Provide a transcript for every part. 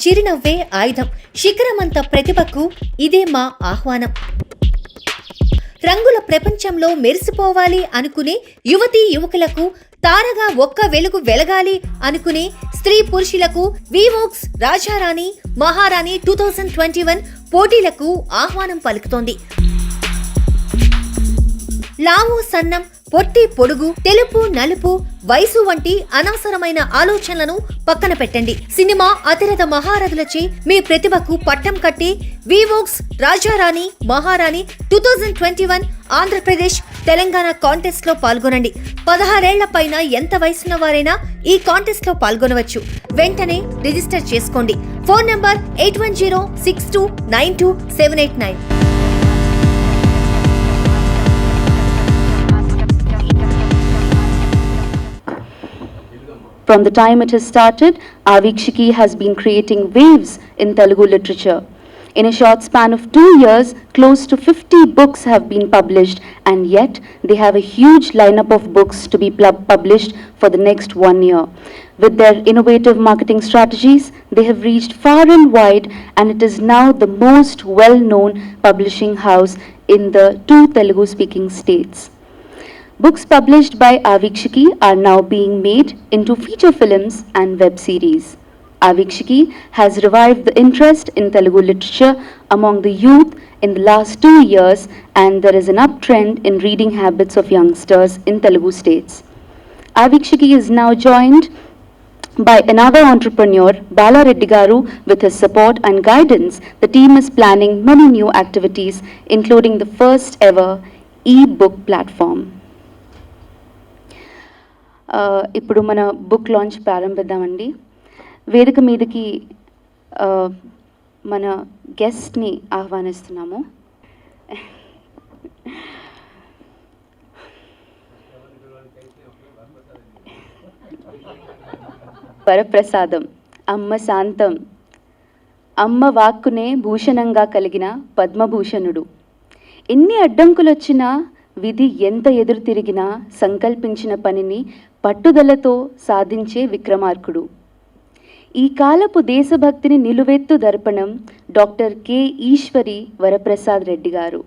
చిరునవ్వే ఆయుధం. శిఖరమంత ప్రతిభకు ఇదే మా ఆహ్వానం. రంగుల ప్రపంచంలో మెరిసిపోవాలి అనుకునే యువతీ యువకులకు, తారగా ఒక్క వెలుగు వెలగాలి అనుకునే స్త్రీ పురుషులకు వీవోక్స్ రాజారాణి మహారాణి 2021 పోటీలకు ఆహ్వానం పలుకుతోంది. లావు సన్నం, పొట్టి పొడుగు, తెలుపు నలుపు, వయసు వంటి అనవసరమైన ఆలోచనలను పక్కన పెట్టండి. సినిమా అతిరథ మహారథులచే మీ ప్రతిభకు పట్టం కట్టి వీవోక్స్ రాజారాణి మహారాణి 2021 ఆంధ్రప్రదేశ్ తెలంగాణ కాంటెస్ట్ లో పాల్గొనండి. 16 ఏళ్ల పైన ఎంత వయసున్న వారైనా ఈ కాంటెస్ట్ లో పాల్గొనవచ్చు. వెంటనే రిజిస్టర్ చేసుకోండి. Phone number 8106292789. From the time it has started, Avikshiki has been creating waves in Telugu literature. In a short span of 2 years, close to 50 books have been published, and yet they have a huge lineup of books to be published for the next 1 year. With their innovative marketing strategies, they have reached far and wide, and it is now the most well-known publishing house in the 2 Telugu-speaking states. Books published by Avikshiki are now being made into feature films and web series. Avikshiki has revived the interest in Telugu literature among the youth in the last 2 years, and there is an uptrend in reading habits of youngsters in Telugu states. Avikshiki is now joined by another entrepreneur, Bala Reddy Garu. With his support and guidance, the team is planning many new activities, including the first ever e-book platform. ఇప్పుడు మన book launch ప్రారంభిద్దామండి. వేదిక మీదకి మన గెస్ట్ని ఆహ్వానిస్తున్నాము. వరప్రసాదం, అమ్మ శాంతం, అమ్మ వాక్కునే భూషణంగా కలిగిన పద్మభూషణుడు. ఎన్ని అడ్డంకులొచ్చినా, విధి ఎంత ఎదురు తిరిగినా సంకల్పించిన పనిని పట్టుదలతో సాధించే విక్రమార్కుడు. ఈ కాలపు దేశభక్తిని నిలువెత్తు దర్పణం డాక్టర్ కె ఈశ్వరి వరప్రసాద్ రెడ్డి గారు.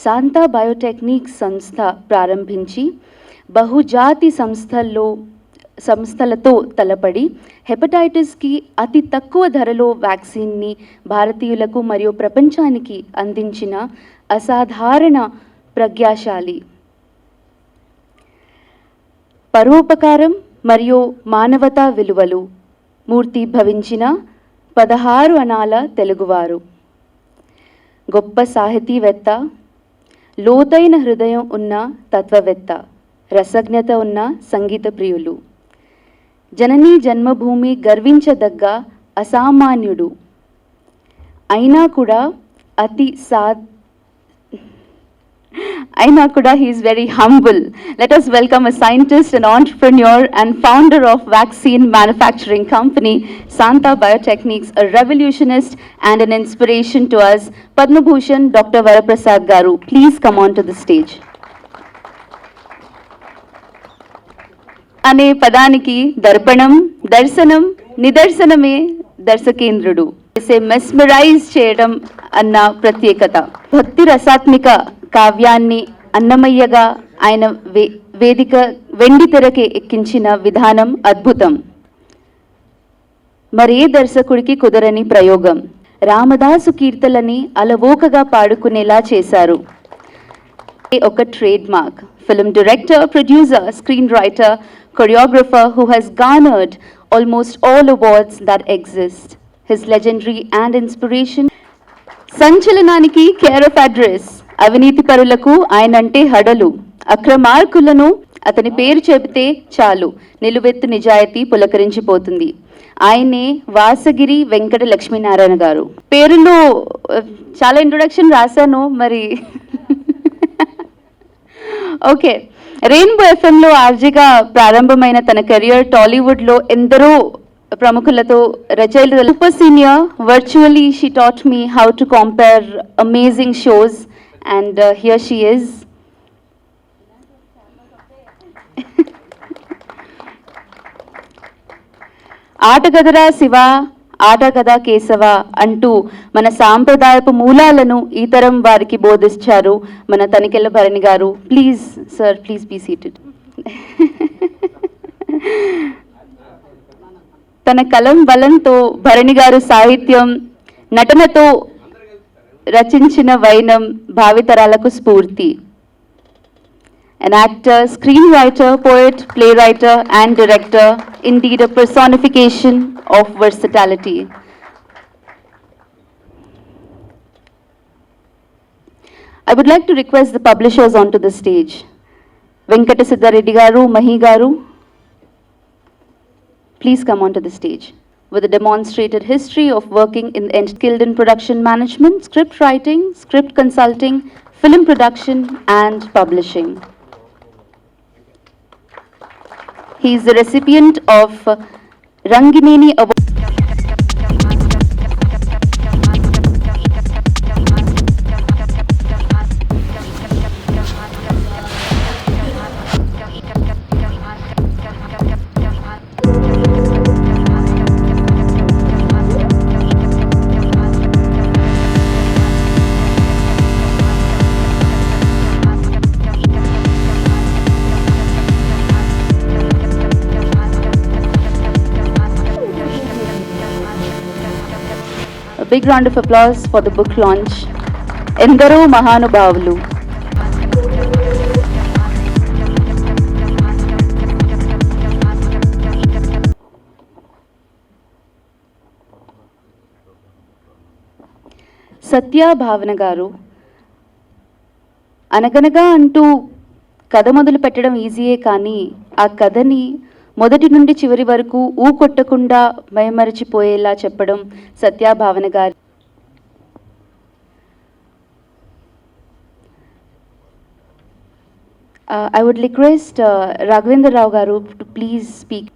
శాంతా బయోటెక్నిక్స్ సంస్థ ప్రారంభించి బహుజాతి సంస్థలతో తలపడి హెపటైటిస్కి అతి తక్కువ ధరలో వ్యాక్సిన్ని భారతీయులకు మరియు ప్రపంచానికి అందించిన అసాధారణ ప్రజ్ఞాశాలి. పరోపకారం మరియు మానవతా విలువలు మూర్తి భవించిన 16 అణాల తెలుగువారు. గొప్ప సాహితీవేత్త, లోతైన హృదయం ఉన్న తత్వవేత్త, రసజ్ఞత ఉన్న సంగీత ప్రియులు, జననీ జన్మభూమి గర్వించదగ్గ అసామాన్యుడు. అయినా కూడా he is very humble. Let us welcome a scientist, an entrepreneur and founder of vaccine manufacturing company, Santa Biotechnics, a revolutionist and an inspiration to us, Padma Bhushan Dr. Varaprasad Garu. Please come on to the stage. అనే పదానికి దర్పణం, దర్శనం, నిదర్శనమే దర్శకేంద్రుడు. Mesmerise చేయడం అన్న ప్రత్యేకత. భక్తి రసాత్మిక కావ్యాన్ని అన్నమయ్యగా ఆయన వెండి తెరకి ఎక్కించిన విధానం అద్భుతం. మరే దర్శకుడికి కుదరని ప్రయోగం. రామదాసు కీర్తనలని అలవోకగా పాడుకునేలా చేశారు. ఒక trade mark. Film director, producer, screen writer, choreographer who has garnered almost all awards that exist. His legendary and inspiration. సంచలనానికి కేర్ ఆఫ్ అడ్రస్. అవినీతి పరులకు ఆయనంటే హడలు. అక్రమార్కులను అతని పేరు చెబితే చాలు నిలువెత్తు నిజాయితీ పులకరించిపోతుంది. ఆయనే వాసగిరి వెంకట లక్ష్మీనారాయణ గారు. పేరులో చాలా ఇంట్రొడక్షన్ రాశాను మరి. ఓకే, రెయిన్బో ఎఫ్ఎంలో ఆర్జీగా ప్రారంభమైన తన కెరియర్ టాలీవుడ్లో ఎందరో ప్రముఖులతో రచయిత. Super senior. Virtually she taught me how to compare amazing shows and here she is. ఆటగదరా శివ, ఆటగదా కేశవ అంటూ మన సాంప్రదాయపు మూలాలను ఈ తరం వారికి బోధించారు మన తనికెళ్ళ భరణి గారు. Please sir, please be seated. తన కలం బలంతో భరణి గారు సాహిత్యం, నటనతో రచించిన వైనం భావితరాలకు స్ఫూర్తి. An actor, screenwriter, poet, playwright and director, indeed a personification of versatility. I would like to request the publishers onto the stage. Venkata Siddhareddy garu, Mahi garu, please come onto the stage. With a demonstrated history of working in skilled in production management, script writing, script consulting, film production and publishing. He is the recipient of Rangineni Award. A big round of applause for the book launch. Endaro Mahanubhavulu. సత్య భావన గారు, అనగనగా అంటూ కథ మొదలు పెట్టడం ఈజీయే, కానీ ఆ కథని మొదటి నుండి చివరి వరకు కొట్టకుండా మైమరిచిపోయేలా చెప్పడం సత్య భావన గారు. I would request Raghavendra Rao garu to please speak.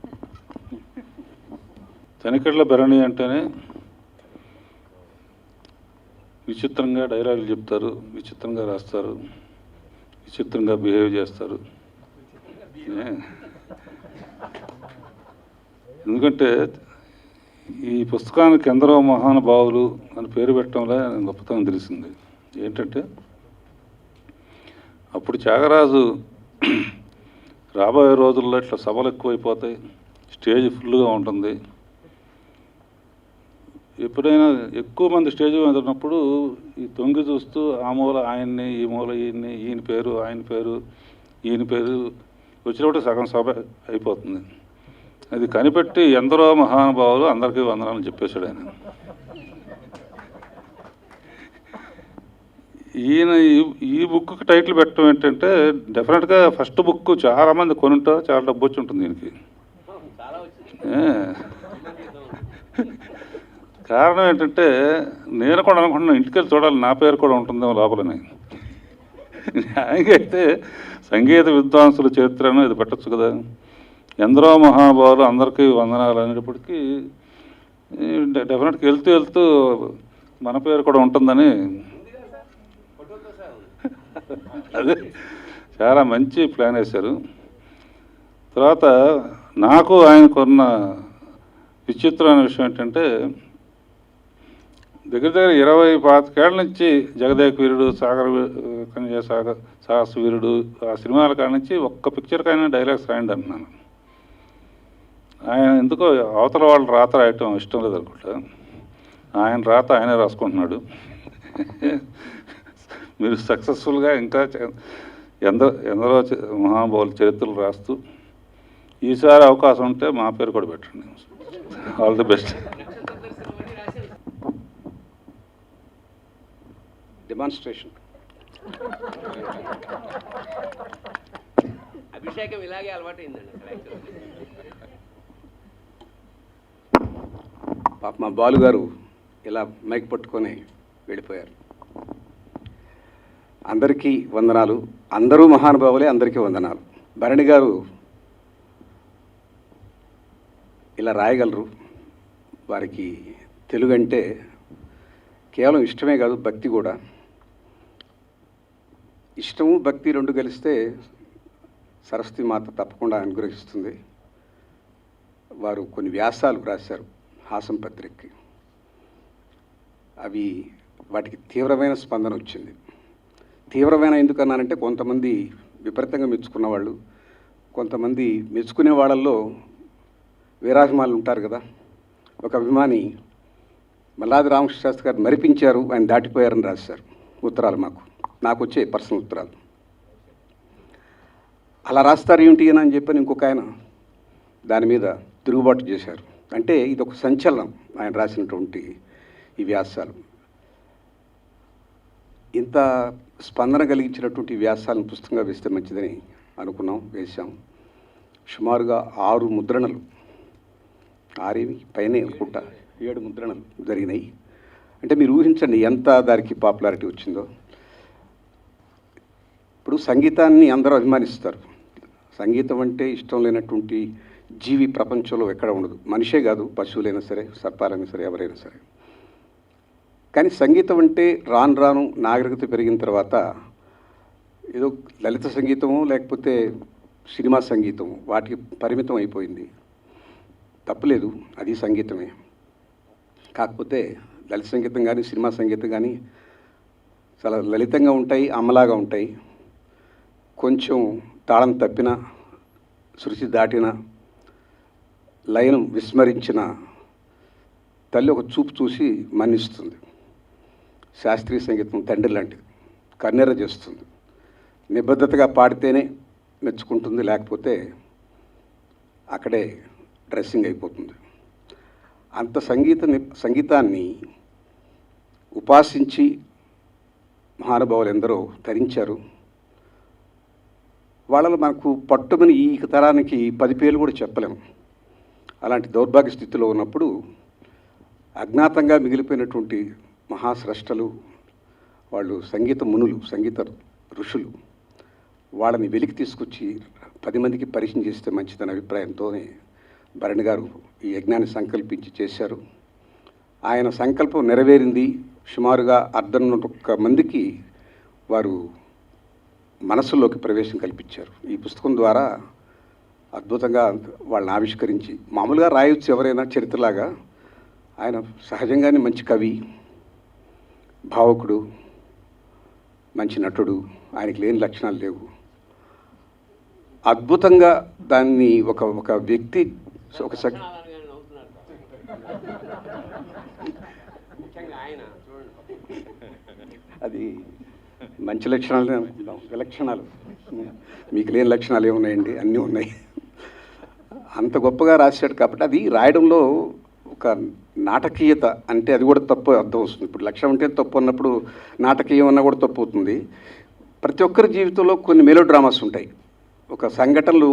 Tanikella Bharani అంటేనే విచిత్రంగా డైలాగులు చెప్తారు, విచిత్రంగా రాస్తారు, విచిత్రంగా బిహేవ్ చేస్తారు. ఎందుకంటే ఈ పుస్తకానికి ఎందరో మహానుభావులు అని పేరు పెట్టడంలో గొప్పతనం తెలిసింది. ఏంటంటే అప్పుడు త్యాగరాజు రాబోయే రోజుల్లో ఇట్లా సభలు ఎక్కువైపోతాయి, స్టేజ్ ఫుల్గా ఉంటుంది, ఎప్పుడైనా ఎక్కువ మంది స్టేజ్ మీద ఉన్నప్పుడు ఈ తొంగి చూస్తూ ఆ మూల ఆయన్ని, ఈ మూల ఈయన్ని, ఈయన పేరు ఆయన పేరు ఈయన పేరు వచ్చినప్పుడు సగం సభ అయిపోతుంది. అది కనిపెట్టి ఎందరో మహానుభావులు అందరికీ వందనాలు చెప్పేశాడు ఆయన. ఈయన ఈ బుక్కి టైటిల్ పెట్టడం ఏంటంటే, డెఫినెట్గా ఫస్ట్ బుక్ చాలామంది కొనుంటారు, చాలా డబ్బు వచ్చి ఉంటుంది దీనికి. కారణం ఏంటంటే నేను కూడా అనుకుంటున్నాను ఇంటికి వెళ్ళి చూడాలి నా పేరు కూడా ఉంటుందేమో లోపలని. న్యాయంగా అయితే సంగీత విద్వాంసుల చరిత్రను ఇది పెట్టచ్చు కదా. ఎందరో మహానుభావులు అందరికీ వందనాలు అనేటప్పటికీ డెఫినెట్గా వెళ్తూ వెళ్తూ మన పేరు కూడా ఉంటుందని అదే చాలా మంచి ప్లాన్ వేశారు. తర్వాత నాకు ఆయనకున్న విచిత్రమైన విషయం ఏంటంటే, దగ్గర దగ్గర 20-25 ఏళ్ళ నుంచి జగదేక వీరుడు, సాహస వీరుడు ఆ సినిమాల కాడ నుంచి ఒక్క పిక్చర్కైనా డైలాగ్స్ రాయండి అంటున్నాను. ఆయన ఎందుకో అవతల వాళ్ళు రాత రాయటం ఇష్టం లేదు అనుకుంటా, ఆయన రాత ఆయనే రాసుకుంటున్నాడు. మీరు సక్సెస్ఫుల్గా ఇంకా ఎందరో మహానుభావుల చరిత్రలు రాస్తూ ఈసారి అవకాశం ఉంటే మా పేరు కూడా పెట్టండి. All the best. డెమాన్స్ట్రేషన్ అభిషేకం ఇలాగే అలవాటైందండి. పాప మా బాలు గారు ఇలా మైక్ పట్టుకొని వెళ్ళిపోయారు. అందరికీ వందనాలు. అందరూ మహానుభావులే, అందరికీ వందనాలు. భరణి గారు ఇలా రాయగలరు. వారికి తెలుగు అంటే కేవలం ఇష్టమే కాదు, భక్తి కూడా. ఇష్టము భక్తి రెండు కలిస్తే సరస్వతి మాత తప్పకుండా అనుగ్రహిస్తుంది. వారు కొన్ని వ్యాసాలు రాశారు. హాసం పత్రికకి. అవి వాటికి తీవ్రమైన స్పందన వచ్చింది. తీవ్రమైన ఎందుకన్నానంటే కొంతమంది విపరీతంగా మెచ్చుకున్న వాళ్ళు, కొంతమంది మెచ్చుకునే వాళ్ళల్లో వీరాభిమానులు ఉంటారు కదా. ఒక అభిమాని మల్లాది రామకృష్ణ శాస్త్రి గారు మరిపించారు, ఆయన దాటిపోయారని రాశారు ఉత్తరాలు. నాకు వచ్చే పర్సనల్ ఉత్తరాలు. అలా రాస్తారు ఏమిటి అని చెప్పని ఇంకొక ఆయన దాని మీద తిరుగుబాటు చేశారు. అంటే ఇది ఒక సంచలనం ఆయన రాసినటువంటి ఈ వ్యాసాలు. ఇంత స్పందన కలిగించినటువంటి వ్యాసాలను పుస్తకంగా వేస్తే మంచిదని అనుకున్నాం, వేశాం. సుమారుగా 6 ముద్రణలు, 6 పైనే అనుకుంటా, 7 ముద్రణలు జరిగినాయి. అంటే మీరు ఊహించండి ఎంత దానికి పాపులారిటీ వచ్చిందో. ఇప్పుడు సంగీతాన్ని అందరూ అభిమానిస్తారు. సంగీతం అంటే ఇష్టం లేనటువంటి జీవి ప్రపంచంలో ఎక్కడ ఉండదు. మనిషే కాదు, పశువులైనా సరే, సర్పాలైనా సరే, ఎవరైనా సరే. కానీ సంగీతం అంటే రాను రాను నాగరికత పెరిగిన తర్వాత ఏదో లలిత సంగీతము లేకపోతే సినిమా సంగీతం వాటికి పరిమితం అయిపోయింది. తప్పులేదు, అది సంగీతమే. కాకపోతే లలిత సంగీతం కానీ సినిమా సంగీతం కానీ చాలా లలితంగా ఉంటాయి, అమ్మలాగా ఉంటాయి. కొంచెం తాళం తప్పిన, శృతి దాటిన, లయను విస్మరించిన తల్లి ఒక చూపు చూసి మన్నిస్తుంది. శాస్త్రీయ సంగీతం తండ్రి లాంటిది, కన్నెర చేస్తుంది. నిబద్ధతగా పాడితేనే మెచ్చుకుంటుంది, లేకపోతే అక్కడే డ్రెస్సింగ్ అయిపోతుంది. అంత సంగీతాన్ని ఉపాసించి మహానుభావులు ఎందరో తరించారు. వాళ్ళలో మనకు పట్టుమని ఈ తరానికి 10 పేర్లు కూడా చెప్పలేము. అలాంటి దౌర్భాగ్య స్థితిలో ఉన్నప్పుడు అజ్ఞాతంగా మిగిలిపోయినటువంటి మహాస్రష్టలు, వాళ్ళు సంగీత మునులు, సంగీత ఋషులు, వాళ్ళని వెలికి తీసుకొచ్చి 10 మందికి పరిచయం చేస్తే మంచిదనే అభిప్రాయంతోనే భరణి గారు ఈ యజ్ఞాన్ని సంకల్పించి చేశారు. ఆయన సంకల్పం నెరవేరింది. సుమారుగా 1.5 మందికి వారు మనసుల్లోకి ప్రవేశం కల్పించారు. ఈ పుస్తకం ద్వారా అద్భుతంగా వాళ్ళని ఆవిష్కరించి, మామూలుగా రాయొచ్చు ఎవరైనా చరిత్రలాగా, ఆయన సహజంగానే మంచి కవి, భావకుడు, మంచి నటుడు, ఆయనకి లేని లక్షణాలు లేవు. అద్భుతంగా దాన్ని ఒక వ్యక్తి అది మంచి లక్షణాలు, విలక్షణాలు. మీకు లేని లక్షణాలు ఏమున్నాయండి? అన్నీ ఉన్నాయి. అంత గొప్పగా రాశాడు కాబట్టి అది రాయడంలో ఒక నాటకీయత, అంటే అది కూడా తప్పు అర్థం వస్తుంది. ఇప్పుడు లక్ష్యం అంటే తప్పు అన్నప్పుడు నాటకీయం అన్నా కూడా తప్పు అవుతుంది. ప్రతి ఒక్కరి జీవితంలో కొన్ని మెలో డ్రామాస్ ఉంటాయి, ఒక సంఘటనలు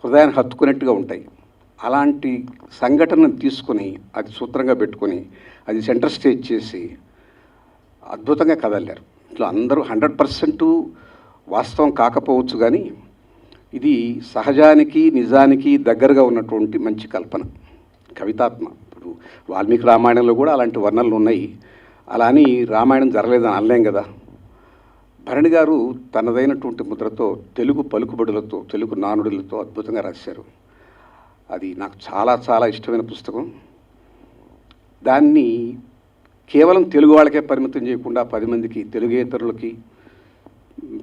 హృదయాన్ని హత్తుకునేట్టుగా ఉంటాయి. అలాంటి సంఘటనను తీసుకొని అది సూత్రంగా పెట్టుకొని అది సెంటర్ స్టేజ్ చేసి అద్భుతంగా కదలారు. ఇట్లా అందరూ 100% వాస్తవం కాకపోవచ్చు, కానీ ఇది సహజానికి నిజానికి దగ్గరగా ఉన్నటువంటి మంచి కల్పన, కవితాత్మ. ఇప్పుడు వాల్మీకి రామాయణంలో కూడా అలాంటి వర్ణనలు ఉన్నాయి. అలా అని రామాయణం జరగలేదని అనలేం కదా. భరణి గారు తనదైనటువంటి ముద్రతో, తెలుగు పలుకుబడులతో, తెలుగు నానుడులతో అద్భుతంగా రాశారు. అది నాకు చాలా చాలా ఇష్టమైన పుస్తకం. దాన్ని కేవలం తెలుగు వాళ్ళకే పరిమితం చేయకుండా 10 మందికి, తెలుగేతరులకి,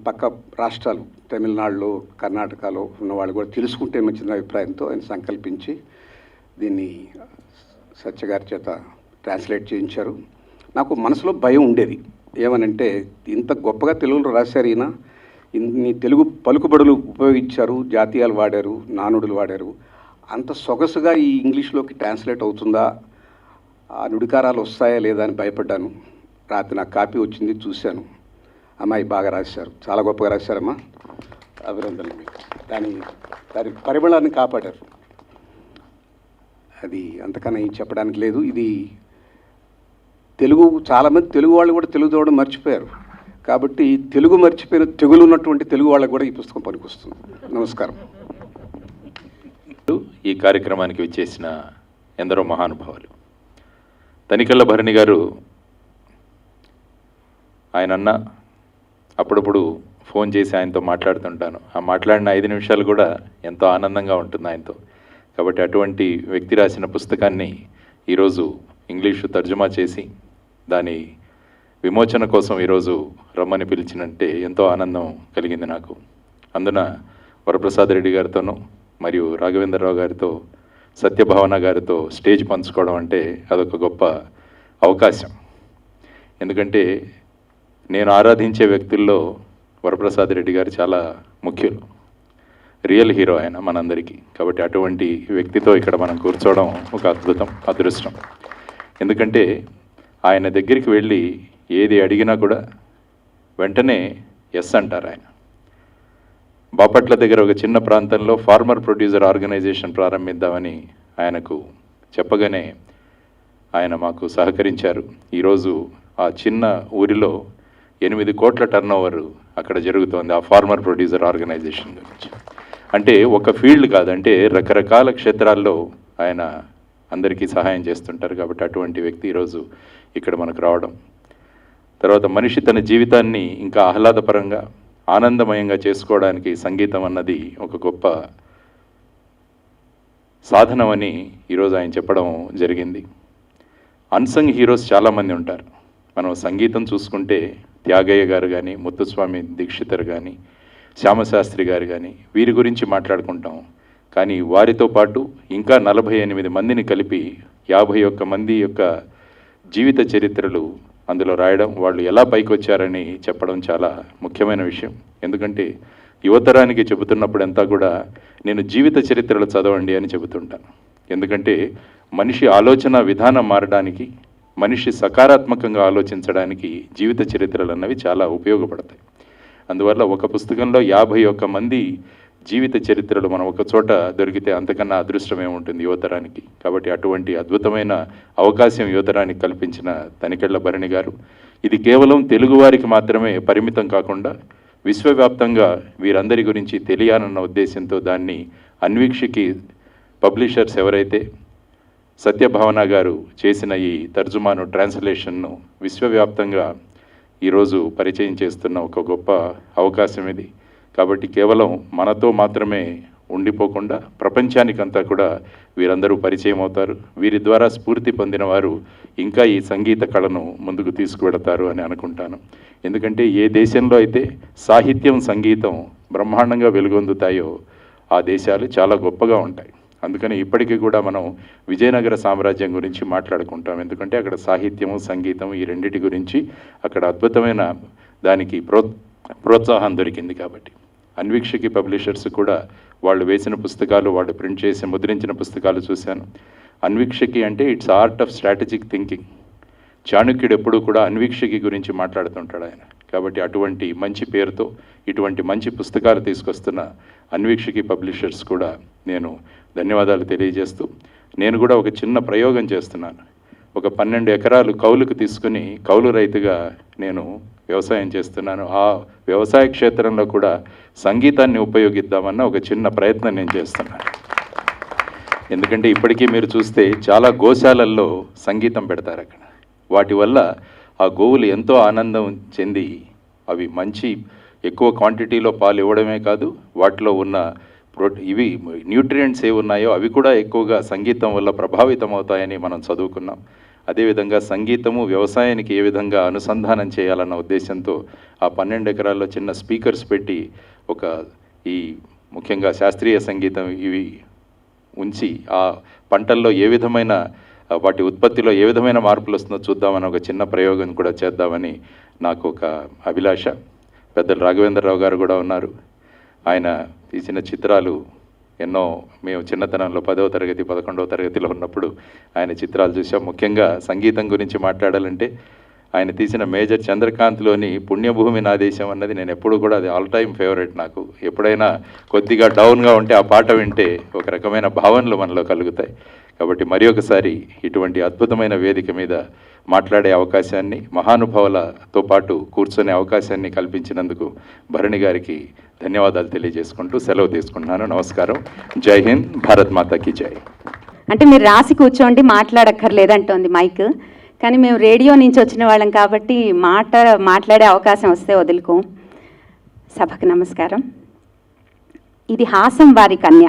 పక్క రాష్ట్రాలు తమిళనాడులో, కర్ణాటకలో ఉన్న వాళ్ళు కూడా తెలుసుకుంటే మంచిన అభిప్రాయంతో ఆయన సంకల్పించి దీన్ని సత్యగారి చేత ట్రాన్స్లేట్ చేయించారు. నాకు మనసులో భయం ఉండేది, ఏమనంటే ఇంత గొప్పగా తెలుగులో రాశారు ఈయన, ఇన్ని తెలుగు పలుకుబడులు ఉపయోగించారు, జాతీయాలు వాడారు, నానుడులు వాడారు, అంత సొగసుగా ఈ ఇంగ్లీష్లోకి ట్రాన్స్లేట్ అవుతుందా, ఆ నుడికారాలు వస్తాయా లేదా అని భయపడ్డాను. రాత్రి నాకు కాపీ వచ్చింది, చూశాను. అమ్మాయి బాగా రాశారు, చాలా గొప్పగా రాశారమ్మా, అభినందనలు మీకు. దాని పరిమళాన్ని కాపాడారు. అది అంతకన్నా చెప్పడానికి లేదు. ఇది తెలుగు, చాలామంది తెలుగు వాళ్ళు కూడా తెలుగు చదవడం మర్చిపోయారు. కాబట్టి తెలుగు మర్చిపోయిన తెగులు ఉన్నటువంటి తెలుగు వాళ్ళకు కూడా ఈ పుస్తకం పనికొస్తుంది. నమస్కారం. ఈ కార్యక్రమానికి విచ్చేసిన ఎందరో మహానుభావులు. తనికెళ్ళ భరణి గారు, ఆయన అన్న అప్పుడప్పుడు ఫోన్ చేసి ఆయనతో మాట్లాడుతుంటాను. ఆ మాట్లాడిన 5 నిమిషాలు కూడా ఎంతో ఆనందంగా ఉంటుంది ఆయనతో. కాబట్టి అటువంటి వ్యక్తి రాసిన పుస్తకాన్ని ఈరోజు ఇంగ్లీషు తర్జుమా చేసి దాని విమోచన కోసం ఈరోజు రమ్మని పిలిచినంటే ఎంతో ఆనందం కలిగింది నాకు. అందున వరప్రసాద్ రెడ్డి గారితోనూ మరియు రాఘవేంద్రరావు గారితో, సత్యభావన గారితో స్టేజ్ పంచుకోవడం అంటే అదొక గొప్ప అవకాశం. ఎందుకంటే నేను ఆరాధించే వ్యక్తుల్లో వరప్రసాద్ రెడ్డి గారు చాలా ముఖ్యులు, రియల్ హీరో ఆయన మనందరికీ. కాబట్టి అటువంటి వ్యక్తితో ఇక్కడ మనం కూర్చోవడం ఒక అదృష్టం. ఎందుకంటే ఆయన దగ్గరికి వెళ్ళి ఏది అడిగినా కూడా వెంటనే ఎస్ అంటారు ఆయన. బాపట్ల దగ్గర ఒక చిన్న ప్రాంతంలో ఫార్మర్ ప్రొడ్యూసర్ ఆర్గనైజేషన్ ప్రారంభిద్దామని ఆయనకు చెప్పగానే ఆయన మాకు సహకరించారు. ఈరోజు ఆ చిన్న ఊరిలో 8 కోట్ల టర్నోవర్ అక్కడ జరుగుతోంది ఆ ఫార్మర్ ప్రొడ్యూసర్ ఆర్గనైజేషన్ గురించి. అంటే ఒక ఫీల్డ్ కాదంటే రకరకాల క్షేత్రాల్లో ఆయన అందరికీ సహాయం చేస్తుంటారు. కాబట్టి అటువంటి వ్యక్తి ఈరోజు ఇక్కడ మనకు రావడం, తర్వాత మనిషి తన జీవితాన్ని ఇంకా ఆహ్లాదపరంగా ఆనందమయంగా చేసుకోవడానికి సంగీతం అన్నది ఒక గొప్ప సాధనమని ఈరోజు ఆయన చెప్పడం జరిగింది. అన్సంగ్ హీరోస్ చాలామంది ఉంటారు. మనం సంగీతం చూసుకుంటే త్యాగయ్య గారు కానీ, ముత్తుస్వామి దీక్షితర్ కానీ, శ్యామశాస్త్రి గారు కానీ, వీరి గురించి మాట్లాడుకుంటాం. కానీ వారితో పాటు ఇంకా 48 మందిని కలిపి 51 మంది యొక్క జీవిత చరిత్రలు అందులో రాయడం, వాళ్ళు ఎలా పైకి వచ్చారని చెప్పడం చాలా ముఖ్యమైన విషయం. ఎందుకంటే యువతరానికి చెబుతున్నప్పుడు అంతా కూడా నేను జీవిత చరిత్రలు చదవండి అని చెబుతుంటాను. ఎందుకంటే మనిషి ఆలోచన విధానం మారడానికి, మనిషి సకారాత్మకంగా ఆలోచించడానికి జీవిత చరిత్రలు అన్నవి చాలా ఉపయోగపడతాయి. అందువల్ల ఒక పుస్తకంలో 51 మంది జీవిత చరిత్రలు మనం ఒక చోట దొరికితే అంతకన్నా అదృష్టమే ఉంటుంది యువతరానికి. కాబట్టి అటువంటి అద్భుతమైన అవకాశం యువతరానికి కల్పించిన తనికెళ్ల భరణి గారు, ఇది కేవలం తెలుగువారికి మాత్రమే పరిమితం కాకుండా విశ్వవ్యాప్తంగా వీరందరి గురించి తెలియాలన్న ఉద్దేశంతో దాన్ని అన్వీక్షకి పబ్లిషర్స్ ఎవరైతే సత్యభావన గారు చేసిన ఈ తర్జుమాను ట్రాన్స్లేషన్ను విశ్వవ్యాప్తంగా ఈరోజు పరిచయం చేస్తున్న ఒక గొప్ప అవకాశం ఇది. కాబట్టి కేవలం మనతో మాత్రమే ఉండిపోకుండా ప్రపంచానికంతా కూడా వీరందరూ పరిచయం అవుతారు. వీరి ద్వారా స్ఫూర్తి పొందిన వారు ఇంకా ఈ సంగీత కళను ముందుకు తీసుకువెడతారు అని అనుకుంటాను. ఎందుకంటే ఏ దేశంలో అయితే సాహిత్యం, సంగీతం బ్రహ్మాండంగా వెలుగొందుతాయో ఆ దేశాలు చాలా గొప్పగా ఉంటాయి. అందుకని ఇప్పటికీ కూడా మనం విజయనగర సామ్రాజ్యం గురించి మాట్లాడుకుంటాం. ఎందుకంటే అక్కడ సాహిత్యము, సంగీతం ఈ రెండిటి గురించి అక్కడ అద్భుతమైన దానికి ప్రోత్సాహం దొరికింది. కాబట్టి అన్వీక్షకి పబ్లిషర్స్ కూడా వాళ్ళు వేసిన పుస్తకాలు, వాళ్ళు ప్రింట్ చేసి ముద్రించిన పుస్తకాలు చూశాను. అన్వీక్షకి అంటే it's art of strategic thinking. చాణక్యుడు ఎప్పుడూ కూడా అన్వీక్షకి గురించి మాట్లాడుతుంటాడు ఆయన. కాబట్టి అటువంటి మంచి పేరుతో ఇటువంటి మంచి పుస్తకాలు తీసుకొస్తున్న అన్వీక్షకి పబ్లిషర్స్ కూడా నేను ధన్యవాదాలు తెలియజేస్తూ, నేను కూడా ఒక చిన్న ప్రయోగం చేస్తున్నాను. ఒక 12 ఎకరాలు కౌలుకు తీసుకుని కౌలు రైతుగా నేను వ్యవసాయం చేస్తున్నాను. ఆ వ్యవసాయ క్షేత్రంలో కూడా సంగీతాన్ని ఉపయోగిద్దామన్న ఒక చిన్న ప్రయత్నం నేను చేస్తున్నాను. ఎందుకంటే ఇప్పటికీ మీరు చూస్తే చాలా గోశాలల్లో సంగీతం పెడతారు అక్కడ. వాటి వల్ల ఆ గోవులు ఎంతో ఆనందం చెంది అవి మంచి ఎక్కువ క్వాంటిటీలో పాలు ఇవ్వడమే కాదు, వాటిలో ఉన్న ఇవి న్యూట్రియంట్స్ ఏ ఉన్నాయో అవి కూడా ఎక్కువగా సంగీతం వల్ల ప్రభావితం అవుతాయని మనం చదువుకున్నాం. అదేవిధంగా సంగీతము వ్యవసాయానికి ఏ విధంగా అనుసంధానం చేయాలన్న ఉద్దేశంతో ఆ 12 ఎకరాల్లో చిన్న స్పీకర్స్ పెట్టి ఈ ముఖ్యంగా శాస్త్రీయ సంగీతం ఇవి ఉంచి ఆ పంటల్లో ఏ విధమైన వాటి ఉత్పత్తిలో ఏ విధమైన మార్పులు వస్తుందో చూద్దామని ఒక చిన్న ప్రయోగం కూడా చేద్దామని నాకు ఒక అభిలాష. పెద్దలు రాఘవేంద్రరావు గారు కూడా ఉన్నారు. ఆయన తీసిన చిత్రాలు ఎన్నో మేము చిన్నతనంలో 10వ తరగతి 11వ తరగతిలో ఉన్నప్పుడు ఆయన చిత్రాలు చూసాం. ముఖ్యంగా సంగీతం గురించి మాట్లాడాలంటే ఆయన తీసిన మేజర్ చంద్రకాంత్లోని పుణ్యభూమి నా దేశం అన్నది నేను ఎప్పుడు కూడా అది ఆల్ టైమ్ ఫేవరెట్ నాకు. ఎప్పుడైనా కొద్దిగా డౌన్గా ఉంటే ఆ పాట వింటే ఒక రకమైన భావనలు మనలో కలుగుతాయి. కాబట్టి మరి ఒకసారి ఇటువంటి అద్భుతమైన వేదిక మీద మాట్లాడే అవకాశాన్ని, మహానుభావులతో పాటు కూర్చునే అవకాశాన్ని కల్పించినందుకు భరణి గారికి ధన్యవాదాలు తెలియజేసుకుంటూ సెలవు తీసుకుంటున్నాను. నమస్కారం. జై హింద్, భారత్ మాతాకి జై. అంటే మీరు రాసి కూర్చోండి, మాట్లాడక్కర్లేదంటోంది మైక్. కానీ మేము రేడియో నుంచి వచ్చిన వాళ్ళం కాబట్టి మాట్లాడే అవకాశం వస్తే వదులుకో. సభకు నమస్కారం. ఇది హాసం వారి కన్య.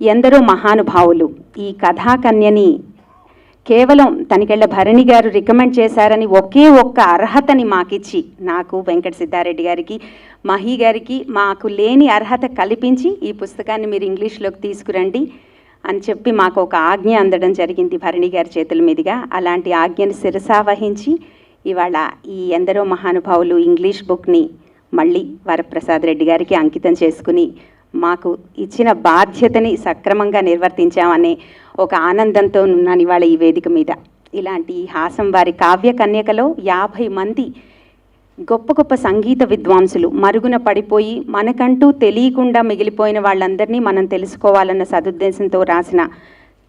ఎందరో మహానుభావులు ఈ కథాకన్యని కేవలం తనికెళ్ళ భరణి గారు రికమెండ్ చేశారని ఒకే ఒక్క అర్హతని మాకిచ్చి, నాకు, వెంకట సిద్ధారెడ్డి గారికి, మహి గారికి మాకు లేని అర్హత కల్పించి ఈ పుస్తకాన్ని మీరు ఇంగ్లీష్లోకి తీసుకురండి అని చెప్పి మాకు ఒక ఆజ్ఞ అందడం జరిగింది భరణి గారి చేతుల మీదుగా. అలాంటి ఆజ్ఞని శిరసావహించి ఇవాళ ఈ ఎందరో మహానుభావులు ఇంగ్లీష్ బుక్ని మళ్ళీ వరప్రసాద్ రెడ్డి గారికి అంకితం చేసుకుని మాకు ఇచ్చిన బాధ్యతని సక్రమంగా నిర్వర్తించామనే ఒక ఆనందంతో ఉన్నాను ఇవాళ ఈ వేదిక మీద. ఇలాంటి హాసం వారి కావ్య కన్యకలో 50 మంది గొప్ప గొప్ప సంగీత విద్వాంసులు మరుగున పడిపోయి మనకంటూ తెలియకుండా మిగిలిపోయిన వాళ్ళందరినీ మనం తెలుసుకోవాలన్న సదుద్దేశంతో రాసిన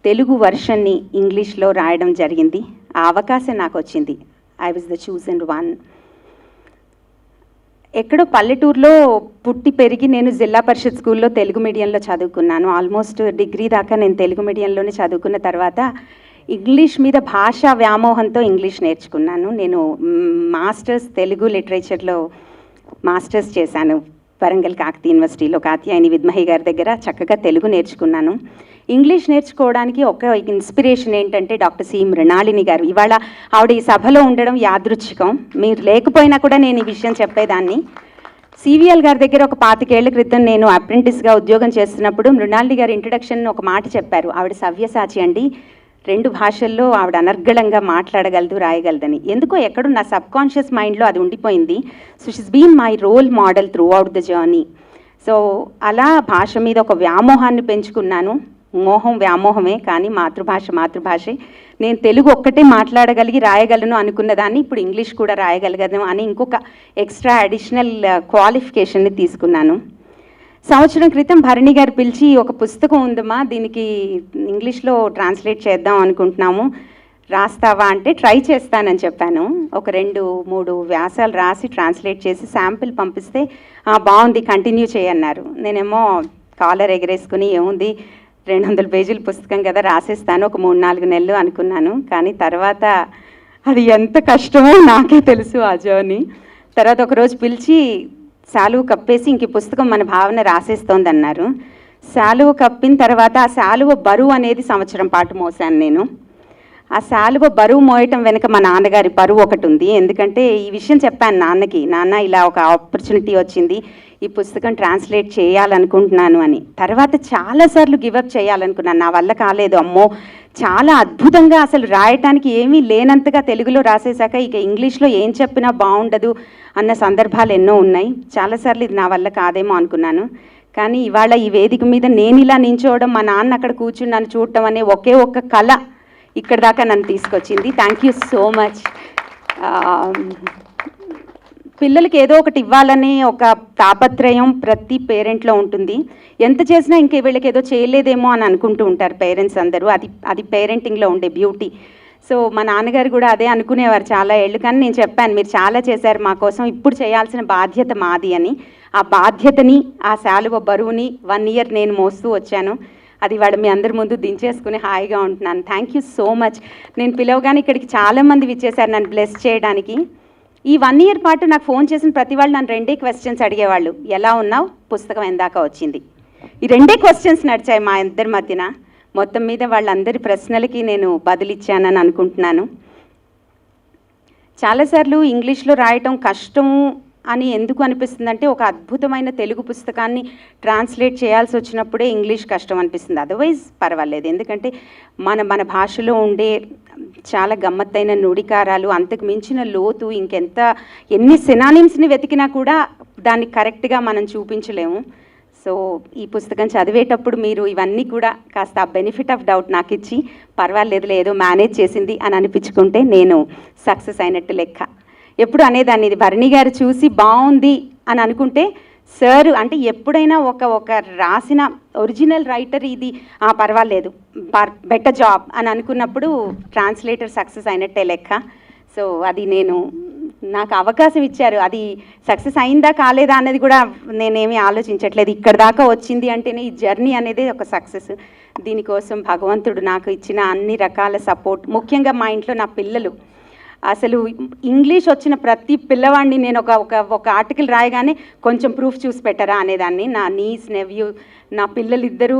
తెలుగు వర్షన్ని ఇంగ్లీష్లో రాయడం జరిగింది. ఆ అవకాశం నాకు వచ్చింది. I was the chosen one. ఎక్కడో పల్లెటూరులో పుట్టి పెరిగి నేను జిల్లా పరిషత్ స్కూల్లో తెలుగు మీడియంలో చదువుకున్నాను. ఆల్మోస్ట్ డిగ్రీ దాకా నేను తెలుగు మీడియంలోనే చదువుకున్న తర్వాత ఇంగ్లీష్ మీద భాషా వ్యామోహంతో ఇంగ్లీష్ నేర్చుకున్నాను. నేను మాస్టర్స్ తెలుగు లిటరేచర్లో మాస్టర్స్ చేశాను వరంగల్ కాకతీయ యూనివర్సిటీలో. కాత్యాయని విద్మహి గారి దగ్గర చక్కగా తెలుగు నేర్చుకున్నాను. ఇంగ్లీష్ నేర్చుకోవడానికి ఒక ఇన్స్పిరేషన్ ఏంటంటే డాక్టర్ సి మృణాళిని గారు. ఇవాళ ఆవిడ ఈ సభలో ఉండడం యాదృచ్ఛికం. మీరు లేకపోయినా కూడా నేను ఈ విషయం చెప్పేదాన్ని. సివిఎల్ గారి దగ్గర ఒక 25 ఏళ్ల క్రితం నేను అప్రెంటిస్గా ఉద్యోగం చేస్తున్నప్పుడు మృణాళిని గారి ఇంట్రడక్షన్ ఒక మాట చెప్పారు. ఆవిడ సవ్యసాచి అండి, 2 భాషల్లో ఆవిడ అనర్గళంగా మాట్లాడగలదు, రాయగలదని. ఎందుకో ఎక్కడో నా సబ్కాన్షియస్ మైండ్లో అది ఉండిపోయింది. So she's been my role model throughout the journey. So అలా భాష మీద ఒక వ్యామోహాన్ని పెంచుకున్నాను. మోహం వ్యామోహమే, కానీ మాతృభాషే. నేను తెలుగు ఒక్కటే మాట్లాడగలిగి రాయగలను అనుకున్న దాన్ని ఇప్పుడు ఇంగ్లీష్ కూడా రాయగలగను అని ఇంకొక ఎక్స్ట్రా అడిషనల్ క్వాలిఫికేషన్ని తీసుకున్నాను. సంవత్సరం క్రితం భరణి గారు పిలిచి ఒక పుస్తకం ఉందమ్మా, దీనికి ఇంగ్లీష్లో ట్రాన్స్లేట్ చేద్దాం అనుకుంటున్నాము, రాస్తావా అంటే ట్రై చేస్తానని చెప్పాను. ఒక 2-3 వ్యాసాలు రాసి ట్రాన్స్లేట్ చేసి శాంపిల్ పంపిస్తే బాగుంది కంటిన్యూ చేయన్నారు. నేనేమో కాలర్ ఎగరేసుకుని ఏముంది 200 పేజీల పుస్తకం కదా రాసేస్తాను ఒక 3-4 నెలలు అనుకున్నాను. కానీ తర్వాత అది ఎంత కష్టమో నాకే తెలుసు ఆ జర్నీ. తర్వాత ఒకరోజు పిలిచి శాలువ కప్పేసి ఇంక పుస్తకం మన భావన రాసేస్తోందన్నారు. శాలువ కప్పిన తర్వాత ఆ శాలువ బరువు అనేది సంవత్సరం పాటు మోసాను నేను. ఆ శాలువ బరువు మోయటం వెనుక మా నాన్నగారి బరువు ఒకటి ఉంది. ఎందుకంటే ఈ విషయం చెప్పాను నాన్నకి, నాన్న ఇలా ఒక ఆపర్చునిటీ వచ్చింది, ఈ పుస్తకం ట్రాన్స్లేట్ చేయాలనుకుంటున్నాను అని. తర్వాత చాలాసార్లు గివప్ చేయాలనుకున్నాను, నా వల్ల కాలేదు. అమ్మో చాలా అద్భుతంగా అసలు రాయటానికి ఏమీ లేనంతగా తెలుగులో రాసేశాక ఇక ఇంగ్లీష్లో ఏం చెప్పినా బాగుండదు అన్న సందర్భాలు ఎన్నో ఉన్నాయి. చాలాసార్లు ఇది నా వల్ల కాదేమో అనుకున్నాను. కానీ ఇవాళ ఈ వేదిక మీద నేను ఇలా నించోవడం, మా నాన్న అక్కడ కూర్చుని నన్ను చూడటం అనే ఒకే ఒక్క కళ ఇక్కడ దాకా నన్ను తీసుకొచ్చింది. Thank you so much. పిల్లలకి ఏదో ఒకటి ఇవ్వాలనే ఒక తాపత్రయం ప్రతి పేరెంట్లో ఉంటుంది. ఎంత చేసినా ఇంకే వీళ్ళకి ఏదో చేయలేదేమో అని అనుకుంటూ ఉంటారు పేరెంట్స్ అందరూ. అది పేరెంటింగ్లో ఉండే బ్యూటీ. సో మా నాన్నగారు కూడా అదే అనుకునేవారు చాలా ఏళ్ళు. కానీ నేను చెప్పాను, మీరు చాలా చేశారు మా కోసం, ఇప్పుడు చేయాల్సిన బాధ్యత మాది అని. ఆ బాధ్యతని, ఆ శాలువ బరువుని 1 year నేను మోస్తూ వచ్చాను. అది వాడు మీ అందరి ముందు దించేసుకుని హాయిగా ఉంటున్నాను. Thank you so much. నేను పిలవగానే ఇక్కడికి చాలామంది విచ్చేశారు నన్ను బ్లెస్ చేయడానికి. ఈ 1 year పాటు నాకు ఫోన్ చేసిన ప్రతి వాళ్ళు నన్ను 2 questions అడిగేవాళ్ళు. ఎలా ఉన్నావు, పుస్తకం ఎందాకా వచ్చింది. ఈ 2 questions నడిచాయి మా ఇద్దరి మధ్యన. మొత్తం మీద వాళ్ళందరి ప్రశ్నలకి నేను బదులిచ్చానని అనుకుంటున్నాను. చాలాసార్లు ఇంగ్లీష్లో రాయటం కష్టము అని ఎందుకు అనిపిస్తుందంటే, ఒక అద్భుతమైన తెలుగు పుస్తకాన్ని ట్రాన్స్లేట్ చేయాల్సి వచ్చినప్పుడే ఇంగ్లీష్ కష్టం అనిపిస్తుంది. అదర్వైజ్ పర్వాలేదు. ఎందుకంటే మన భాషలో ఉండే చాలా గమ్మత్తైన నుడికారాలు, అంతకు మించిన లోతు ఎన్ని సినానిమ్స్ని వెతికినా కూడా దాన్ని కరెక్ట్గా మనం చూపించలేము. సో ఈ పుస్తకం చదివేటప్పుడు మీరు ఇవన్నీ కూడా కాస్త బెనిఫిట్ ఆఫ్ డౌట్ నాకు ఇచ్చి పర్వాలేదులే ఏదో మేనేజ్ చేసింది అని అనిపించుకుంటే నేను సక్సెస్ అయినట్టు లెక్క. ఎప్పుడు అనేదాన్ని, ఇది భరణి గారు చూసి బాగుంది అని అనుకుంటే, సార్ అంటే ఎప్పుడైనా ఒక రాసిన ఒరిజినల్ రైటర్ ఇది పర్వాలేదు బెటర్ జాబ్ అని అనుకున్నప్పుడు ట్రాన్స్లేటర్ సక్సెస్ అయినట్టే లెక్క. సో అది నాకు అవకాశం ఇచ్చారు. అది సక్సెస్ అయిందా కాలేదా అన్నది కూడా నేనేమీ ఆలోచించట్లేదు. ఇక్కడ దాకా వచ్చింది అంటేనే ఈ జర్నీ అనేది ఒక సక్సెస్. దీనికోసం భగవంతుడు నాకు ఇచ్చిన అన్ని రకాల సపోర్ట్, ముఖ్యంగా మా ఇంట్లో నా పిల్లలు. అసలు ఇంగ్లీష్ వచ్చిన ప్రతి పిల్లవాడిని నేను ఒక ఆర్టికల్ రాయగానే కొంచెం ప్రూఫ్ చూసి పెట్టరా అనేదాన్ని. నా నీస్ నెవ్యూ, నా పిల్లలిద్దరూ,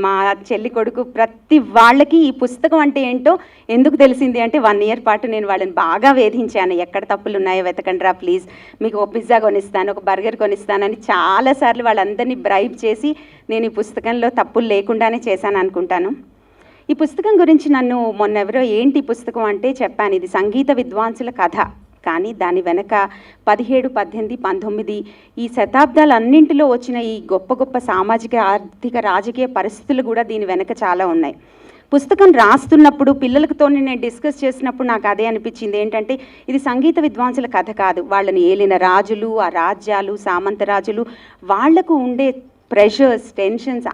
మా చెల్లి కొడుకు, ప్రతి వాళ్ళకి ఈ పుస్తకం అంటే ఏంటో ఎందుకు తెలిసింది అంటే 1 year పాటు నేను వాళ్ళని బాగా వేధించాను. ఎక్కడ తప్పులు ఉన్నాయో వెతకండిరా ప్లీజ్, మీకు ఒక పిజ్జా కొనిస్తాను, ఒక బర్గర్ కొనిస్తానని చాలాసార్లు వాళ్ళందరినీ బ్రైబ్ చేసి నేను ఈ పుస్తకంలో తప్పులు లేకుండానే చేశాను అనుకుంటాను. ఈ పుస్తకం గురించి నన్ను మొన్న ఎవరో ఏంటి ఈ పుస్తకం అంటే చెప్పాను, ఇది సంగీత విద్వాంసుల కథ, కానీ దాని వెనక 17, 18, 19 ఈ శతాబ్దాలన్నింటిలో వచ్చిన ఈ గొప్ప గొప్ప సామాజిక, ఆర్థిక, రాజకీయ పరిస్థితులు కూడా దీని వెనక చాలా ఉన్నాయి. పుస్తకం రాస్తున్నప్పుడు పిల్లలతో నేను డిస్కస్ చేసినప్పుడు నాకు అదే అనిపించింది, ఏంటంటే ఇది సంగీత విద్వాంసుల కథ కాదు, వాళ్ళని ఏలిన రాజులు, ఆ రాజ్యాలు, సామంత రాజులు, వాళ్లకు ఉండే ప్రెషర్స్, టెన్షన్స్,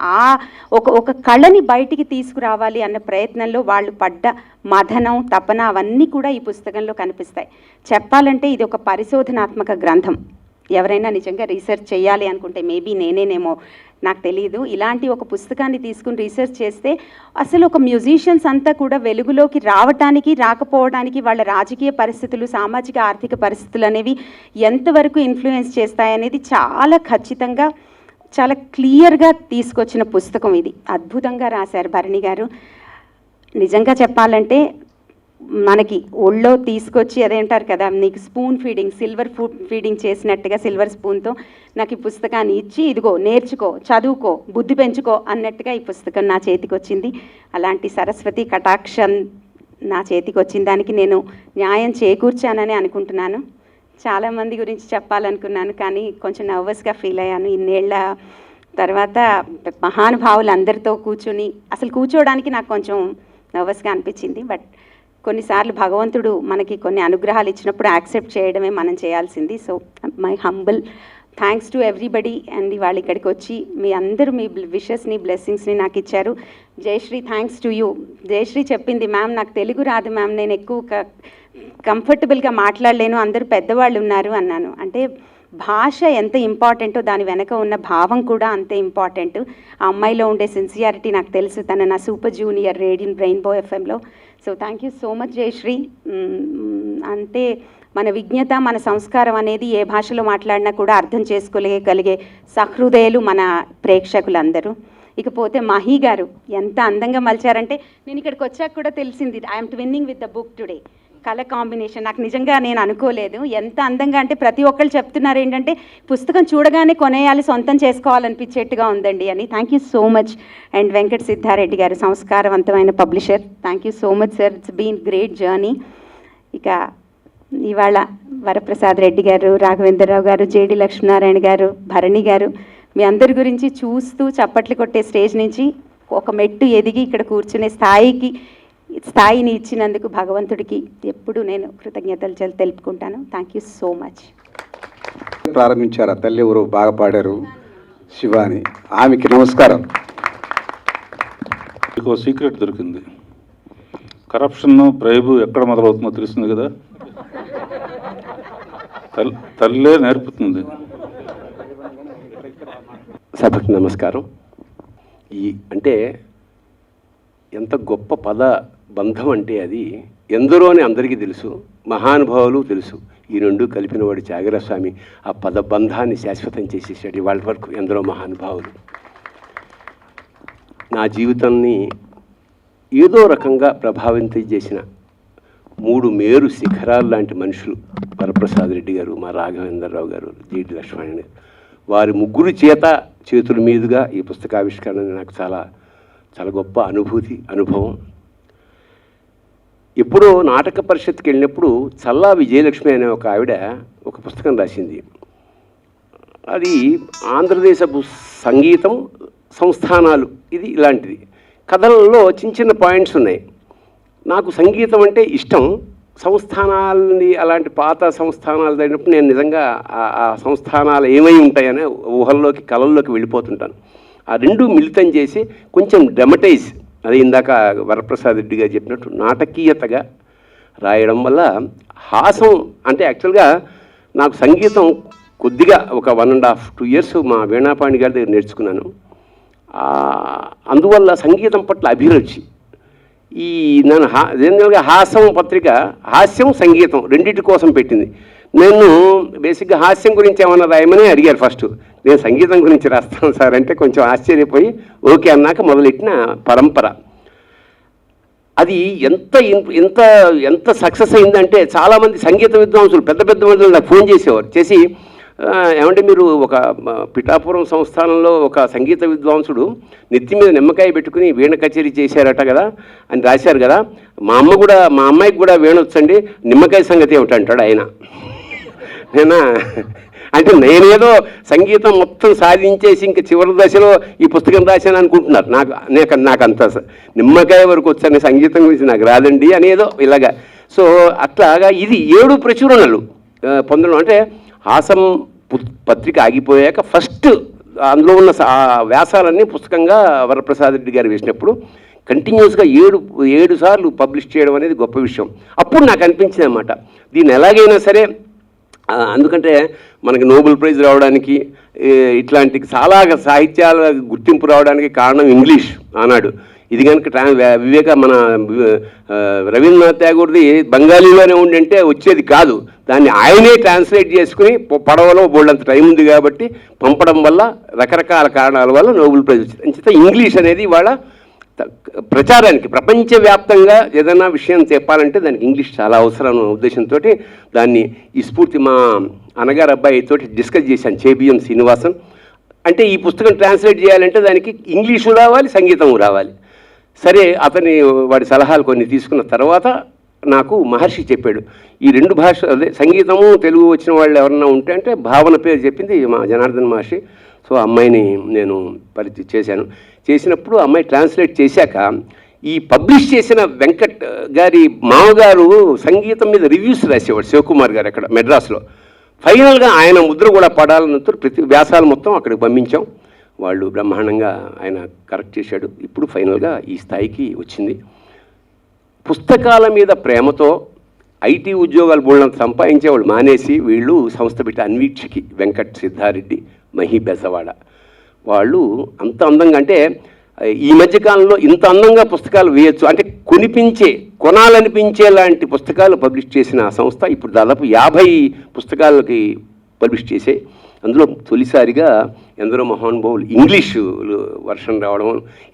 ఒక కళని బయటికి తీసుకురావాలి అన్న ప్రయత్నంలో వాళ్ళు పడ్డ మథనం, తపన అవన్నీ కూడా ఈ పుస్తకంలో కనిపిస్తాయి. చెప్పాలంటే ఇది ఒక పరిశోధనాత్మక గ్రంథం. ఎవరైనా నిజంగా రీసెర్చ్ చేయాలి అనుకుంటే, మేబీ నేనేనేమో నాకు తెలియదు, ఇలాంటి ఒక పుస్తకాన్ని తీసుకుని రీసెర్చ్ చేస్తే అసలు ఒక మ్యూజిషియన్స్ అంతా కూడా వెలుగులోకి రావటానికి, రాకపోవడానికి వాళ్ళ రాజకీయ పరిస్థితులు, సామాజిక, ఆర్థిక పరిస్థితులు అనేవి ఎంతవరకు ఇన్ఫ్లుయెన్స్ చేస్తాయనేది చాలా ఖచ్చితంగా, చాలా క్లియర్గా తీసుకొచ్చిన పుస్తకం ఇది. అద్భుతంగా రాశారు భరణి గారు. నిజంగా చెప్పాలంటే మనకి ఒళ్ళో తీసుకొచ్చి అదేంటారు కదా, నీకు స్పూన్ ఫీడింగ్, సిల్వర్ ఫీడింగ్ చేసినట్టుగా సిల్వర్ స్పూన్తో నాకు ఈ పుస్తకాన్ని ఇచ్చి, ఇదిగో నేర్చుకో, చదువుకో, బుద్ధి పెంచుకో అన్నట్టుగా ఈ పుస్తకం నా చేతికి వచ్చింది. అలాంటి సరస్వతి కటాక్షం నా చేతికి వచ్చిన దానికి నేను న్యాయం చేకూర్చానని అనుకుంటున్నాను. చాలామంది గురించి చెప్పాలనుకున్నాను కానీ కొంచెం నర్వస్గా ఫీల్ అయ్యాను. ఇన్నేళ్ల తర్వాత మహానుభావులు అందరితో కూర్చొని అసలు కూర్చోవడానికి నాకు కొంచెం నర్వస్గా అనిపించింది. బట్ కొన్నిసార్లు భగవంతుడు మనకి కొన్ని అనుగ్రహాలు ఇచ్చినప్పుడు యాక్సెప్ట్ చేయడమే మనం చేయాల్సింది. So my humble thanks to everybody. And వాళ్ళు ఇక్కడికి వచ్చి మీ అందరూ మీ విషెస్ని, బ్లెస్సింగ్స్ని నాకు ఇచ్చారు. Jayashree, thanks to you. Jayashree చెప్పింది, మ్యామ్ నాకు తెలుగు రాదు మ్యామ్, నేను ఎక్కువ కంఫర్టబుల్గా మాట్లాడలేను, అందరూ పెద్దవాళ్ళు ఉన్నారు అన్నాను. అంటే భాష ఎంత ఇంపార్టెంటో దాని వెనక ఉన్న భావం కూడా అంతే ఇంపార్టెంట్. ఆ అమ్మాయిలో ఉండే సిన్సియారిటీ నాకు తెలుసు, తన నా సూపర్ జూనియర్ రెయిన్బో ఎఫ్ఎంలో. So thank you so much Jayashree. అంటే మన విజ్ఞత, మన సంస్కారం అనేది ఏ భాషలో మాట్లాడినా కూడా అర్థం చేసుకోగలిగే సహృదయులు మన ప్రేక్షకులందరూ. ఇకపోతే మహి గారు ఎంత అందంగా మలిచారంటే, నేను ఇక్కడికి వచ్చాక కూడా తెలిసింది, I'm twinning with the book today. Colour combination నాకు నిజంగా నేను అనుకోలేదు. ఎంత అందంగా అంటే ప్రతి ఒక్కళ్ళు చెప్తున్నారు ఏంటంటే పుస్తకం చూడగానే కొనేయాలి, సొంతం చేసుకోవాలనిపించేట్టుగా ఉందండి అని. Thank you so much. And Venkata Siddhareddy garu, సంస్కారవంతమైన publisher, thank you so much sir, it's been great journey. ఇక ఇవాళ వరప్రసాద్ రెడ్డి గారు, రాఘవేంద్రరావు గారు, జేడి లక్ష్మీనారాయణ గారు, భరణి గారు, మీ అందరి గురించి చూస్తూ చప్పట్లు కొట్టే స్టేజ్ నుంచి ఒక మెట్టు ఎదిగి ఇక్కడ కూర్చునే స్థాయిని ఇచ్చినందుకు భగవంతుడికి ఎప్పుడు నేను కృతజ్ఞతలు తెలుపుకుంటాను. Thank you so much. ప్రారంభించారు ఆ తల్లి ఎవరు బాగా పాడారు, శివాని, ఆమెకి నమస్కారం. మీకు సీక్రెట్ దొరికింది. కరప్షన్, బ్రైబు ఎక్కడ మొదలవుతుందో తెలుస్తుంది కదా, తల్లే నేర్పుతుంది. సభకు నమస్కారం. అంటే ఎంత గొప్ప పద బంధం అంటే అది ఎందరో అని అందరికీ తెలుసు, మహానుభావులు తెలుసు. ఈ రెండు కలిపిన వాడు త్యాగరాజస్వామి ఆ పద బంధాన్ని శాశ్వతం చేసేసాడు. వాళ్ళ వరకు ఎందరో మహానుభావులు నా జీవితాన్ని ఏదో రకంగా ప్రభావితం చేసిన 3 మేరు శిఖరాలు లాంటి మనుషులు వరప్రసాద్ రెడ్డి గారు, మా రాఘవేంద్రరావు గారు, జేడి లక్ష్మణ్ గారు. వారి ముగ్గురు చేతుల మీదుగా ఈ పుస్తకావిష్కరణ నాకు చాలా చాలా గొప్ప అనుభవం. ఎప్పుడో నాటక పరిషత్కి వెళ్ళినప్పుడు చల్లా విజయలక్ష్మి అనే ఒక ఆవిడ ఒక పుస్తకం రాసింది. అది ఆంధ్రదేశ సంగీతం, సంస్థానాలు, ఇది ఇలాంటిది. కథలలో చిన్న పాయింట్స్ ఉన్నాయి. నాకు సంగీతం అంటే ఇష్టం. సంస్థానాలని, అలాంటి పాత సంస్థానాలు అయినప్పుడు నేను నిజంగా ఆ సంస్థానాలు ఏమై ఉంటాయని ఊహల్లోకి, కళల్లోకి వెళ్ళిపోతుంటాను. ఆ రెండు మిళితం చేసి కొంచెం డ్రమటైజ్, అది ఇందాక వరప్రసాద్ రెడ్డి గారు చెప్పినట్టు నాటకీయతగా రాయడం వల్ల హాసం అంటే యాక్చువల్గా నాకు సంగీతం కొద్దిగా ఒక 1.5-2 years మా వీణాపాణి గారి దగ్గర నేర్చుకున్నాను. అందువల్ల సంగీతం పట్ల అభిరుచి. ఈ నన్ను జనరల్గా హాస్యం పత్రిక హాస్యం సంగీతం రెండింటి కోసం పెట్టింది. నేను బేసిక్గా హాస్యం గురించి ఏమన్నా రాయమని అడిగారు ఫస్ట్. నేను సంగీతం గురించి రాస్తాను సార్ అంటే కొంచెం ఆశ్చర్యపోయి ఓకే అన్నాక మొదలెట్టిన పరంపర. అది ఎంత సక్సెస్ అయిందంటే చాలామంది సంగీత విద్వాంసులు పెద్ద పెద్ద మంది నాకు ఫోన్ చేసేవారు. చేసి ఏమంటే మీరు ఒక పిఠాపురం సంస్థానంలో ఒక సంగీత విద్వాంసుడు నెత్తి మీద నిమ్మకాయ పెట్టుకుని వీణ కచేరీ చేశారట కదా అని రాశారు కదా, మా అమ్మాయికి కూడా వీణ వచ్చండి, నిమ్మకాయ సంగతి ఏమిటంటాడు ఆయన. నేనా అంటే నేనేదో సంగీతం మొత్తం సాధించేసి ఇంక చివరి దశలో ఈ పుస్తకం రాశాను అనుకుంటున్నారు. నాకు అంత నిమ్మకాయ వరకు వచ్చాను, సంగీతం గురించి నాకు రాదండి అనేదో ఇలాగా. సో అట్లాగా ఇది 7 ప్రచురణలు పొందడం అంటే హాసం పత్రిక ఆగిపోయాక ఫస్ట్ అందులో ఉన్న వ్యాసాలన్నీ పుస్తకంగా వరప్రసాద్ రెడ్డి గారు వేసినప్పుడు కంటిన్యూస్గా 7 సార్లు పబ్లిష్ చేయడం అనేది గొప్ప విషయం. అప్పుడు నాకు అనిపించింది అన్నమాట, దీన్ని ఎలాగైనా సరే, అందుకంటే మనకి నోబెల్ ప్రైజ్ రావడానికి ఇట్లాంటి చాలా సాహిత్యాల గుర్తింపు రావడానికి కారణం ఇంగ్లీష్ ఆనాడు. ఇది కనుక మన రవీంద్రనాథ్ ఠాగూర్ది బెంగాలీలోనే ఉండింటే వచ్చేది కాదు. దాన్ని ఆయనే ట్రాన్స్లేట్ చేసుకుని పడవలో బోల్డంత టైం ఉంది కాబట్టి పంపడం వల్ల రకరకాల కారణాల వల్ల నోబెల్ ప్రైజ్ వచ్చింది. అంచేత ఇంగ్లీష్ అనేది వాళ్ళ ప్రచారానికి ప్రపంచవ్యాప్తంగా ఏదైనా విషయం చెప్పాలంటే దానికి ఇంగ్లీష్ చాలా అవసరం ఉద్దేశంతో దాన్ని ఈ స్ఫూర్తి మా అన్నగారు అబ్బాయితో డిస్కస్ చేశాను, చేబిఎం శ్రీనివాసన్. అంటే ఈ పుస్తకం ట్రాన్స్లేట్ చేయాలంటే దానికి ఇంగ్లీషు రావాలి, సంగీతం రావాలి. సరే వాడి సలహాలు కొన్ని తీసుకున్న తర్వాత నాకు మహర్షి చెప్పాడు, ఈ 2 భాష అదే సంగీతము తెలుగు వచ్చిన వాళ్ళు ఎవరన్నా ఉంటే అంటే భావన పేరు చెప్పింది మా జనార్దన్ మహర్షి. సో అమ్మాయిని నేను చేసినప్పుడు అమ్మాయి ట్రాన్స్లేట్ చేశాక ఈ పబ్లిష్ చేసిన వెంకట్ గారి మామగారు సంగీతం మీద రివ్యూస్ రాసేవాడు, శివకుమార్ గారు అక్కడ మెడ్రాస్లో. ఫైనల్గా ఆయన ముద్ర కూడా పడాలన్నంత ప్రతి వ్యాసాలు మొత్తం అక్కడికి పంపించాం. వాళ్ళు బ్రహ్మాండంగా ఆయన కరెక్ట్ చేశాడు. ఇప్పుడు ఫైనల్గా ఈ స్థాయికి వచ్చింది. పుస్తకాల మీద ప్రేమతో ఐటీ ఉద్యోగాలు బోళ్ళంత సంపాదించేవాళ్ళు మానేసి వీళ్ళు సంస్థ పెట్టి అన్వీక్షకి వెంకట్ సిద్ధారెడ్డి, మహి బెజవాడ వాళ్ళు అంత అందంగా, అంటే ఈ మధ్యకాలంలో ఇంత అందంగా పుస్తకాలు వేయచ్చు అంటే కొనాలనిపించే లాంటి పుస్తకాలు పబ్లిష్ చేసిన ఆ సంస్థ ఇప్పుడు దాదాపు 50 పుస్తకాలకి పబ్లిష్ చేసే. అందులో తొలిసారిగా ఎందరో మహానుభావులు ఇంగ్లీషు వర్షన్ రావడం,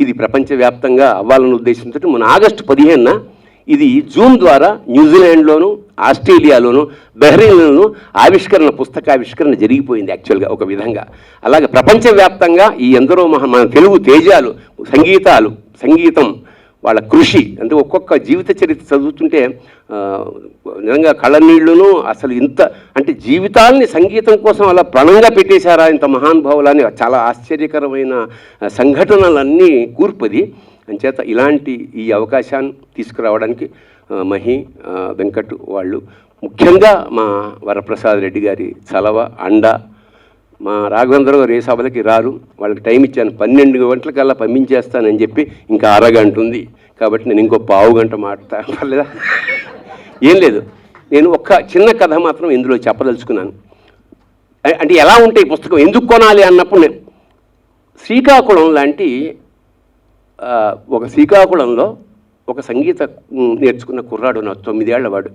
ఇది ప్రపంచవ్యాప్తంగా అవ్వాలన్న ఉద్దేశంతో మన ఆగస్టు 15న ఇది జూమ్ ద్వారా న్యూజిలాండ్లోను, ఆస్ట్రేలియాలోను, బహ్రెయిన్లోను పుస్తకావిష్కరణ జరిగిపోయింది యాక్చువల్గా ఒక విధంగా. అలాగే ప్రపంచవ్యాప్తంగా ఈ ఎందరో మన తెలుగు తేజాలు సంగీతం వాళ్ళ కృషి అంటే ఒక్కొక్క జీవిత చరిత్ర చదువుతుంటే నిజంగా కళ్ళనీళ్ళును అసలు ఇంత అంటే జీవితాలని సంగీతం కోసం అలా ప్రణంగా పెట్టేశారా ఇంత మహానుభావులని చాలా ఆశ్చర్యకరమైన సంఘటనలన్నీ కూర్పది. అంచేత ఇలాంటి ఈ అవకాశాన్ని తీసుకురావడానికి మహి, వెంకట్ వాళ్ళు ముఖ్యంగా మా వరప్రసాద్ రెడ్డి గారి చలవ అండ. మా రాఘవేంద్ర గారు ఏ సభలకి రారు, వాళ్ళకి టైం ఇచ్చాను 12 గంటలకల్లా పంపించేస్తానని చెప్పి ఇంకా అరగంట ఉంది కాబట్టి నేను ఇంకో పావు గంట మాట్లాడతా పర్లేదా? ఏం లేదు, నేను ఒక చిన్న కథ మాత్రం ఇందులో చెప్పదలుచుకున్నాను. అంటే ఎలా ఉంటే ఈ పుస్తకం ఎందుకు కొనాలి అన్నప్పుడు శ్రీకాకుళం లాంటి శ్రీకాకుళంలో ఒక సంగీత నేర్చుకున్న కుర్రాడు, నా 9 ఏళ్ల వాడు.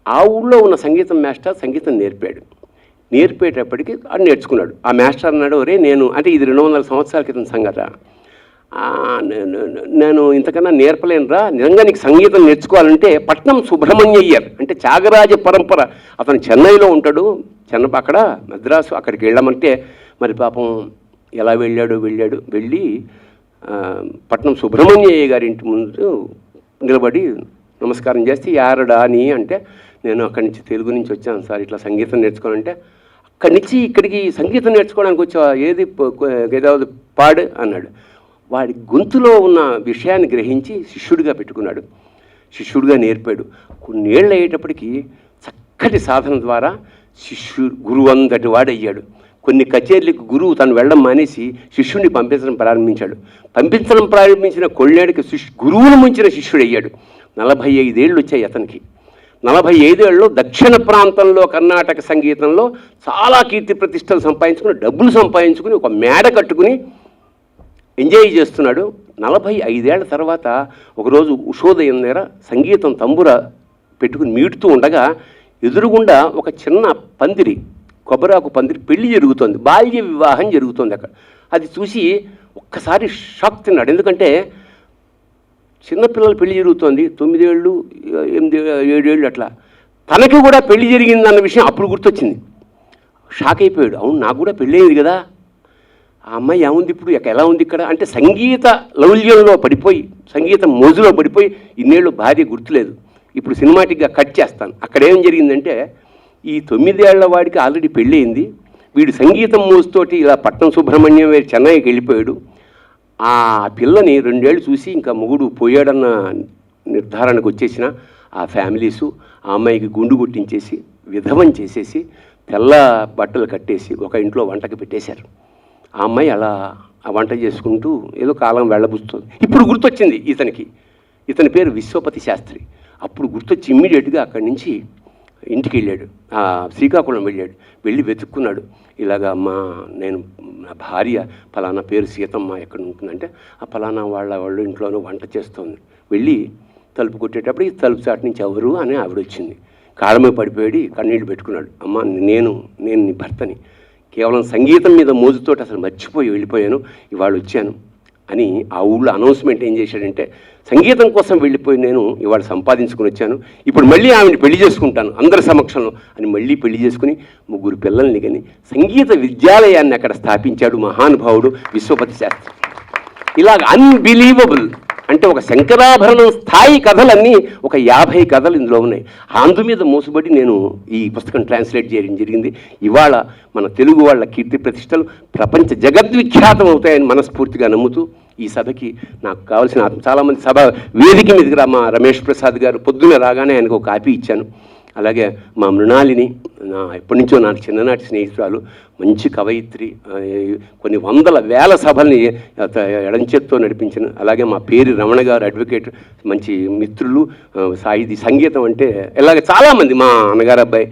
ఆ ఊళ్ళో ఉన్న సంగీతం మాస్టర్ సంగీతం నేర్పేటప్పటికి అది నేర్చుకున్నాడు. ఆ మాస్టర్ అన్నాడు, ఒరే నేను అంటే ఇది 200 సంవత్సరాల క్రితం సంగత, నేను ఇంతకన్నా నేర్పలేనురా, నిజంగా నీకు సంగీతం నేర్చుకోవాలంటే పట్నం సుబ్రహ్మణ్యయ్యర్ అంటే త్యాగరాజ పరంపర, అతను చెన్నైలో ఉంటాడు, అక్కడ మద్రాసు, అక్కడికి వెళ్ళామంటే మరి పాపం ఎలా వెళ్ళి పట్నం సుబ్రహ్మణ్యయ్య గారి ఇంటి ముందు నిలబడి నమస్కారం చేస్తే యారడా అని అంటే నేను అక్కడి నుంచి తెలుగు నుంచి వచ్చాను సార్, ఇట్లా సంగీతం నేర్చుకోవాలంటే అక్కడి నుంచి ఇక్కడికి సంగీతం నేర్చుకోవడానికి వచ్చా, ఏదో పాడు అన్నాడు. వాడి గొంతులో ఉన్న విషయాన్ని గ్రహించి శిష్యుడిగా నేర్పాడు. కొన్నేళ్ళు అయ్యేటప్పటికి చక్కటి సాధన ద్వారా గురువు అంతటి వాడయ్యాడు. కొన్ని కచేరీలకు గురువు తను వెళ్ళడం మానేసి శిష్యుడిని పంపించడం ప్రారంభించిన కొన్నేళ్ళకి గురువును ముంచిన శిష్యుడయ్యాడు. 45 ఏళ్ళు వచ్చాయి అతనికి. 45 ఏళ్ళలో దక్షిణ ప్రాంతంలో కర్ణాటక సంగీతంలో చాలా కీర్తి ప్రతిష్టలు సంపాదించుకుని, డబ్బులు సంపాదించుకుని, ఒక మేడ కట్టుకుని ఎంజాయ్ చేస్తున్నాడు. 45 ఏళ్ల తర్వాత ఒకరోజు ఉషోదయం దగ్గర సంగీతం తంబుర పెట్టుకుని మీటుతూ ఉండగా ఎదురుగుండా ఒక చిన్న పందిరి, కొబ్బరాకు పందిరి పెళ్లి జరుగుతోంది, బాల్య వివాహం జరుగుతోంది అక్కడ. అది చూసి ఒక్కసారి షాక్ తిన్నాడు. ఎందుకంటే చిన్నపిల్లల పెళ్లి జరుగుతోంది, 9 ఏళ్ళు 8 7 ఏళ్ళు అట్లా. తనకి కూడా పెళ్లి జరిగిందన్న విషయం అప్పుడు గుర్తొచ్చింది. షాక్ అయిపోయాడు. అవును, నాకు కూడా పెళ్ళి అయింది కదా, ఆ అమ్మాయి ఏముంది ఇప్పుడు, ఎలా ఉంది ఇక్కడ అంటే సంగీత లౌల్యంలో పడిపోయి, సంగీతం మోజులో పడిపోయి ఇన్నేళ్ళు భార్య గుర్తులేదు. ఇప్పుడు సినిమాటిక్గా కట్ చేస్తాను. అక్కడ ఏం జరిగిందంటే ఈ 9 ఏళ్ల వాడికి ఆల్రెడీ పెళ్ళి అయింది. వీడు సంగీతం మోజుతోటి ఇలా పట్నం సుబ్రహ్మణ్యం వేరు చెన్నైకి వెళ్ళిపోయాడు. ఆ పిల్లని 2 ఏళ్ళు చూసి ఇంకా మొగుడు పోయాడన్న నిర్ధారణకు వచ్చేసిన ఆ ఫ్యామిలీసు ఆ అమ్మాయికి గుండు కొట్టించేసి విధవం చేసేసి తెల్ల బట్టలు కట్టేసి ఒక ఇంట్లో వంటకి పెట్టేశారు. ఆ అమ్మాయి అలా ఆ వంట చేసుకుంటూ ఏదో కాలం వెళ్ళబుస్తుంది. ఇప్పుడు గుర్తొచ్చింది ఇతనికి, ఇతని పేరు విశ్వపతి శాస్త్రి. అప్పుడు గుర్తొచ్చి ఇమ్మీడియట్గా అక్కడి నుంచి ఇంటికి వెళ్ళాడు, శ్రీకాకుళం వెళ్ళాడు. వెళ్ళి వెతుక్కున్నాడు. ఇలాగా నేను నా భార్య ఫలానా పేరు సీతమ్మ ఎక్కడ ఉంటుందంటే ఆ ఫలానా వాళ్ళ ఇంట్లోనూ వంట చేస్తోంది. వెళ్ళి తలుపు కొట్టేటప్పుడు ఈ తలుపు చాటు నుంచి ఎవరు అని ఆవిడ వచ్చింది. కాళ్ళమే పడిపోయాడు, కన్నీళ్ళు పెట్టుకున్నాడు. అమ్మ నేను నీ భర్తని, కేవలం సంగీతం మీద మోజుతోటి అసలు మర్చిపోయి వెళ్ళిపోయాను, ఇవాళ వచ్చాను అని ఆ ఊళ్ళో అనౌన్స్మెంట్ ఏం చేశాడంటే సంగీతం కోసం వెళ్ళిపోయి నేను ఇవాళ సంపాదించుకుని వచ్చాను, ఇప్పుడు మళ్ళీ ఆమెను పెళ్లి చేసుకుంటాను అందరి సమక్షంలో అని మళ్ళీ పెళ్లి చేసుకుని 3 పిల్లల్ని కానీ సంగీత విద్యాలయాన్ని అక్కడ స్థాపించాడు మహానుభావుడు విశ్వపతి శాస్త్రి. ఇలాగ అన్బిలీవబుల్ అంటే ఒక శంకరాభరణం స్థాయి కథలన్నీ ఒక 50 కథలు ఇందులో ఉన్నాయి. అందు మీద మోసబడి నేను ఈ పుస్తకం ట్రాన్స్లేట్ చేయడం జరిగింది. ఇవాళ మన తెలుగు వాళ్ళ కీర్తి ప్రతిష్టలు ప్రపంచ జగద్విఖ్యాతం అవుతాయని మనస్ఫూర్తిగా నమ్ముతూ ఈ సభకి నాకు కావాల్సిన చాలామంది సభ వేదిక మీదకి మా రమేష్ ప్రసాద్ గారు పొద్దున్న రాగానే ఆయనకు ఒక కాపీ ఇచ్చాను. అలాగే మా మృణాలిని ఎప్పటి నుంచో నాకు చిన్ననాటి స్నేహితురాలు, మంచి కవయిత్రి, కొన్ని వందల వేల సభల్ని ఎడంచేత్తో నడిపించిన. అలాగే మా పేరు రమణ గారు అడ్వకేట్, మంచి మిత్రులు, సాహితీ సంగీతం అంటే ఇలాగ చాలామంది, మా అన్నగారు అబ్బాయి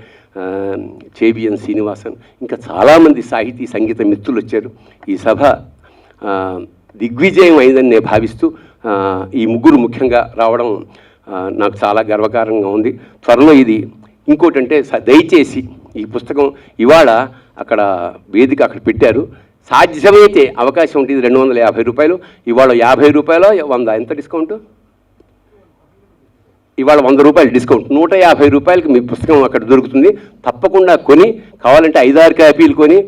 చేబిఎన్ శ్రీనివాసన్, ఇంకా చాలామంది సాహితీ సంగీత మిత్రులు వచ్చారు. ఈ సభ దిగ్విజయం అయిందని నేను భావిస్తూ ఈ ముగ్గురు ముఖ్యంగా రావడం నాకు చాలా గర్వకారంగా ఉంది. త్వరలో ఇది ఇంకోటి అంటే దయచేసి ఈ పుస్తకం ఇవాళ అక్కడ వేదిక అక్కడ పెట్టారు, సాధ్యమైతే అవకాశం ఉంటుంది 250 రూపాయలు, ఇవాళ 50 రూపాయలు 100 ఎంత డిస్కౌంట్, ఇవాళ 100 రూపాయలు డిస్కౌంట్, 150 రూపాయలకి మీ పుస్తకం అక్కడ దొరుకుతుంది. తప్పకుండా కొని, కావాలంటే 5-6 కాపీలు కొని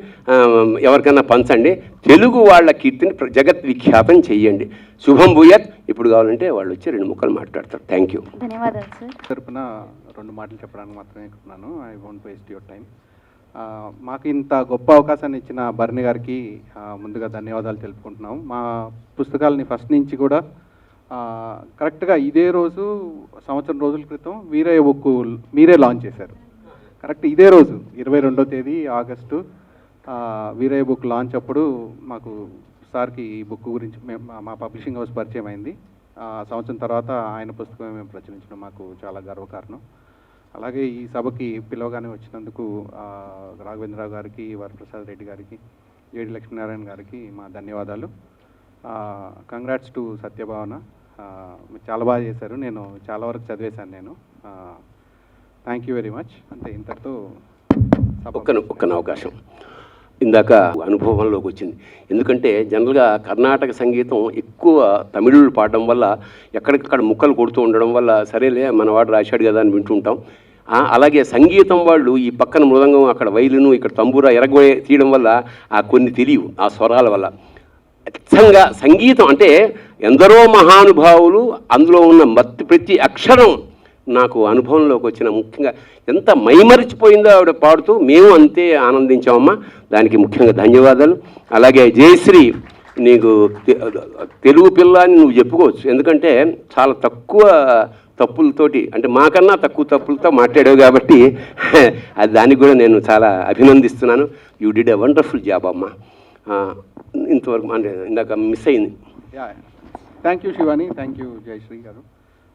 ఎవరికైనా పంచండి. తెలుగు వాళ్ళ కీర్తిని జగద్విఖ్యాతం చెయ్యండి. శుభం భూయత్. ఇప్పుడు కావాలంటే వాళ్ళు వచ్చి 2 ముక్కలు మాట్లాడతారు. Thank you. ధన్యవాదాలు సార్. తరపున 2 మాటలు చెప్పడానికి మాత్రమే అనుకున్నాను. I won't waste your time. మాకు ఇంత గొప్ప అవకాశాన్ని ఇచ్చిన భరణి గారికి ముందుగా ధన్యవాదాలు తెలుపుకుంటున్నాము. మా పుస్తకాలని ఫస్ట్ నుంచి కూడా కరెక్ట్గా ఇదే రోజు సంవత్సరం రోజుల క్రితం వీరయ్య బుక్ మీరే లాంచ్ చేశారు. కరెక్ట్ ఇదే రోజు 22వ తేదీ ఆగస్టు వీరయ్య బుక్ లాంచ్ అప్పుడు మాకు సార్కి ఈ బుక్ గురించి మా పబ్లిషింగ్ హౌస్ పరిచయం అయింది. సంవత్సరం తర్వాత ఆయన పుస్తకం మేము ప్రచురించడం మాకు చాలా గర్వకారణం. అలాగే ఈ సభకి పిలవగానే వచ్చినందుకు రాఘవేంద్రరావు గారికి, వరప్రసాద్ రెడ్డి గారికి, జేడి లక్ష్మీనారాయణ గారికి మా ధన్యవాదాలు. కంగ్రాట్స్ టు సత్యభావన, చాలా బాగా చేశారు. నేను చాలా వరకు చదివేశాను నేను. Thank you very much. అంటే ఇంతటితో ఒక్క అవకాశం ఇందాక అనుభవంలోకి వచ్చింది. ఎందుకంటే జనరల్గా కర్ణాటక సంగీతం ఎక్కువ తమిళులు పాడడం వల్ల ఎక్కడికక్కడ ముక్కలు కొడుతూ ఉండడం వల్ల సరేలే మనవాడు రాశాడు కదా అని వింటుంటాం. అలాగే సంగీతం వాళ్ళు ఈ పక్కన మృదంగం, అక్కడ వైలిను, ఇక్కడ తంబూరా ఎరగొడే తీయడం వల్ల కొన్ని తెలియవు ఆ స్వరాల వల్ల. అచ్చంగా సంగీతం అంటే ఎందరో మహానుభావులు అందులో ఉన్న ప్రతి అక్షరం నాకు అనుభవంలోకి వచ్చిన, ముఖ్యంగా ఎంత మైమరిచిపోయిందో ఆవిడ పాడుతూ మేము అంతే ఆనందించామమ్మా. దానికి ముఖ్యంగా ధన్యవాదాలు. అలాగే జయశ్రీ, నీకు తెలుగు పిల్ల అని నువ్వు చెప్పుకోవచ్చు, ఎందుకంటే చాలా తక్కువ తప్పులతోటి, అంటే మాకన్నా తక్కువ తప్పులతో మాట్లాడావు కాబట్టి అది దానికి కూడా నేను చాలా అభినందిస్తున్నాను. You did a wonderful job అమ్మా. ఇంతవరకు అంటే ఇందాక మిస్ అయింది. Thank you Shivani, thank you Jayashree గారు.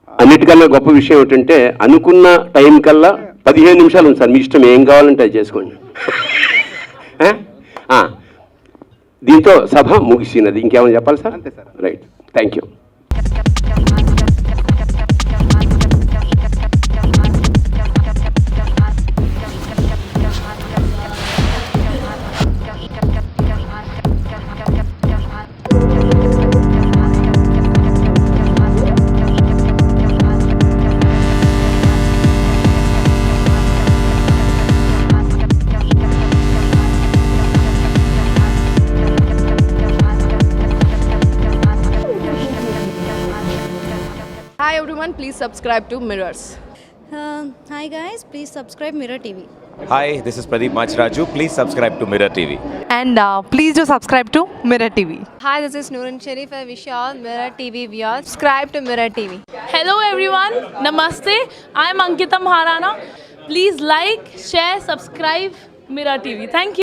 అన్నిటికన్నా గొప్ప విషయం ఏంటంటే అనుకున్న టైం కల్లా 15 నిమిషాలు ఉంది సార్, మీ ఇష్టం, ఏం కావాలంటే అది చేసుకోండి. దీంతో సభ ముగిసినది. ఇంకేమైనా చెప్పాలి సార్? అంతే sir. Right, thank you. Hi everyone, please subscribe to Mirrors. Hi guys, please subscribe Mirror TV. Hi, this is Pradeep Machraju. Please subscribe to Mirror TV. And please do subscribe to Mirror TV. Hi, this is Noorun Sharif. I wish you all Mirror TV viewers subscribe to Mirror TV. Hello everyone, Namaste. I am Ankita Maharana. Please like, share, subscribe Mirror TV. Thank you.